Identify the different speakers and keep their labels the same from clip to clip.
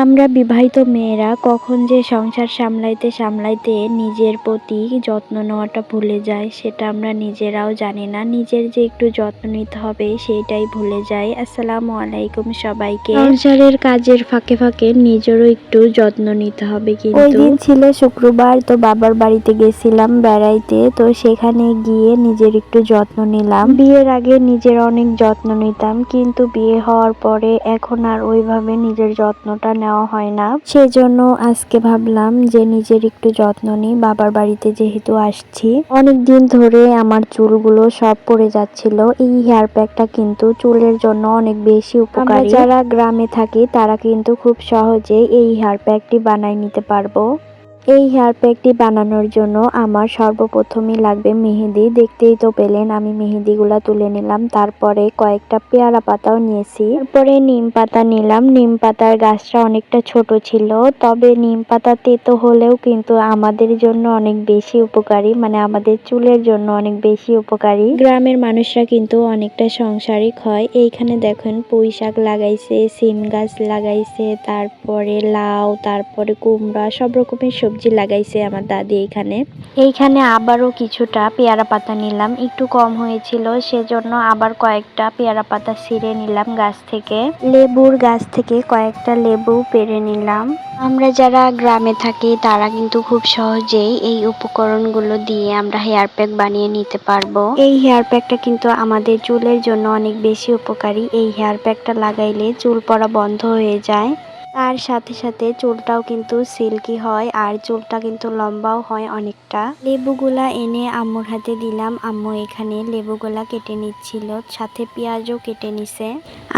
Speaker 1: আমরা বিবাহিত মেয়েরা কখন যে সংসার সামলাইতে সামলাইতে নিজের প্রতি যত্ন নেওয়াটা ভুলে যাই সেটা আমরা নিজেরাও জানি না। নিজের যে একটু যত্ন নিতে হবে সেইটাই ভুলে যাই। আসসালামু আলাইকুম সবাইকে। সংসারের কাজের ফাঁকে ফাঁকে নিজেরও একটু যত্ন নিতে হবে। কিন্তু ওই দিন ছিল শুক্রবার, তো বাবার বাড়িতে গেছিলাম বেড়াইতে, তো সেখানে গিয়ে নিজের একটু যত্ন নিলাম। বিয়ের আগে নিজের অনেক যত্ন নিতাম, কিন্তু বিয়ে হওয়ার পরে এখন আর ওইভাবে নিজের যত্নটা নেওয়া হয় না। সেজন্য আজকে ভাবলাম যে নিজের একটু যত্ন নিই। বাবার বাড়িতে যেহেতু আসছি, অনেক দিন ধরে আমার চুলগুলো সব পড়ে যাচ্ছিল। এই হেয়ার প্যাকটা কিন্তু চুলের জন্য অনেক বেশি উপকারী। আমরা যারা গ্রামে থাকি তারা কিন্তু খুব সহজে এই হেয়ার প্যাকটি বানাই নিতে পারবো। এই হেয়ার প্যাকটি বানানোর জন্য আমার সর্বপ্রথমই লাগবে মেহেদি। দেখতেই তো পেলেন আমি মেহেদিগুলা তুলে নিলাম। তারপরে কয়েকটা পেয়ারা পাতাও নিয়েছি। তারপরে নিম পাতা নিলাম। নিম পাতার গাছটা অনেকটা ছোট ছিল, তবে নিম পাতা তেতো হলেও কিন্তু আমাদের জন্য অনেক বেশি উপকারী, মানে আমাদের চুলের জন্য অনেক বেশি উপকারী। গ্রামের মানুষরা কিন্তু অনেকটা সংসারিক হয়। এইখানে দেখেন পুঁই শাক লাগাইছে, সিম গাছ লাগাইছে, তারপরে লাউ, তারপরে কুমড়া, সব রকমের সবজি লাগাইছে আমার দাদি। এইখানে আবারও কিছুটা পেয়ারা পাতা নিলাম, একটু কম হয়েছিল সেজন্য আবার কয়েকটা পেয়ারা পাতা ছিঁড়ে নিলাম গাছ থেকে। লেবুর গাছ থেকে কয়েকটা লেবু পেড়ে নিলাম। আমরা যারা গ্রামে থাকি তারা কিন্তু খুব সহজেই এই উপকরণগুলো দিয়ে আমরা হেয়ার প্যাক বানিয়ে নিতে পারবো। এই হেয়ার প্যাকটা কিন্তু আমাদের চুলের জন্য অনেক বেশি উপকারী। এই হেয়ার প্যাকটা লাগাইলে চুল পড়া বন্ধ হয়ে যায়। তার সাথে সাথে চুলটাও কিন্তু সিল্কি হয়, আর চুলটা কিন্তু লম্বাও হয় অনেকটা। লেবুগুলা এনে আম্মুর হাতে দিলাম। আম্মু এখানে লেবুগুলা কেটে নিচ্ছিল, সাথে পেঁয়াজও কেটে নিছে।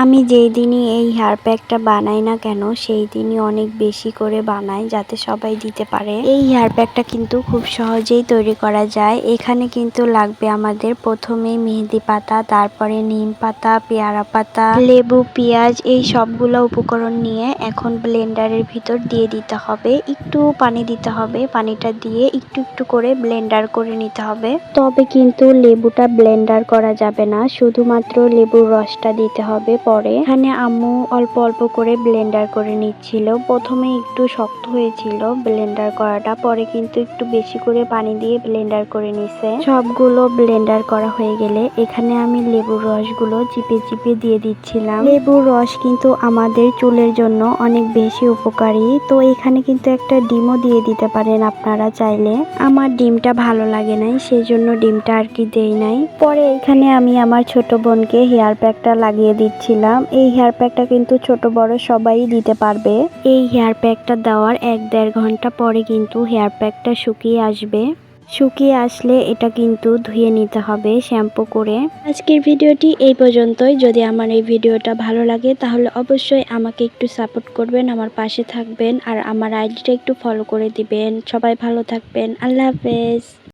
Speaker 1: আমি যেই দিনই এই হেয়ার প্যাকটা বানাই না কেন সেই দিনই অনেক বেশি করে বানাই, যাতে সবাই দিতে পারে। এই হেয়ার প্যাকটা কিন্তু খুব সহজেই তৈরি করা যায়। এখানে কিন্তু লাগবে আমাদের প্রথমে মেহেদি পাতা, তারপরে নিম পাতা, পেয়ারা পাতা, লেবু, পেঁয়াজ, এই সবগুলো উপকরণ নিয়ে এখন ব্লেন্ডারের ভিতর দিয়ে দিতে হবে। একটু পানি দিতে হবে, পানিটা দিয়ে একটু একটু করে ব্লেন্ডার করে নিতে হবে। তবে কিন্তু লেবুটা ব্লেন্ডার করা যাবে না, শুধুমাত্র লেবুর রসটা দিতে হবে। পরে এখানে আম্মু অল্প অল্প করে ব্লেন্ডার করে নিচ্ছিল। প্রথমে একটু শক্ত হয়েছিল ব্লেন্ডার করাটা, পরে কিন্তু একটু বেশি করে পানি দিয়ে ব্লেন্ডার করে নিছে। সবগুলো ব্লেন্ডার করা হয়ে গেলে এখানে আমি লেবুর রসগুলো চিপে চিপে দিয়ে দিচ্ছিলাম। লেবুর রস কিন্তু আমাদের চুলের জন্য অনেক বেশি উপকারী। তো এখানে কিন্তু একটা ডিমও দিয়ে দিতে পারেন আপনারা চাইলে। আমার ডিমটা ভালো লাগে নাই, সেজন্য ডিমটা আর কি দেই নাই। পরে এখানে আমি আমার ছোট বোনকে হেয়ার প্যাকটা লাগিয়ে দিচ্ছিলাম। এই হেয়ার প্যাকটা কিন্তু ছোট বড় সবাই দিতে পারবে। এই হেয়ার প্যাকটা দেওয়ার 1-1.5 ঘন্টা পরে কিন্তু হেয়ার প্যাকটা শুকিয়ে আসবে। শুকিয়ে আসলে এটা কিন্তু ধুয়ে নিতে হবে শ্যাম্পু করে। আজকের ভিডিওটি এই পর্যন্তই। যদি আমার এই ভিডিওটা ভালো লাগে তাহলে অবশ্যই আমাকে একটু সাপোর্ট করবেন, আমার পাশে থাকবেন, আর আমার আইডিটা একটু ফলো করে দিবেন। সবাই ভালো থাকবেন। আল্লাহ হাফেজ।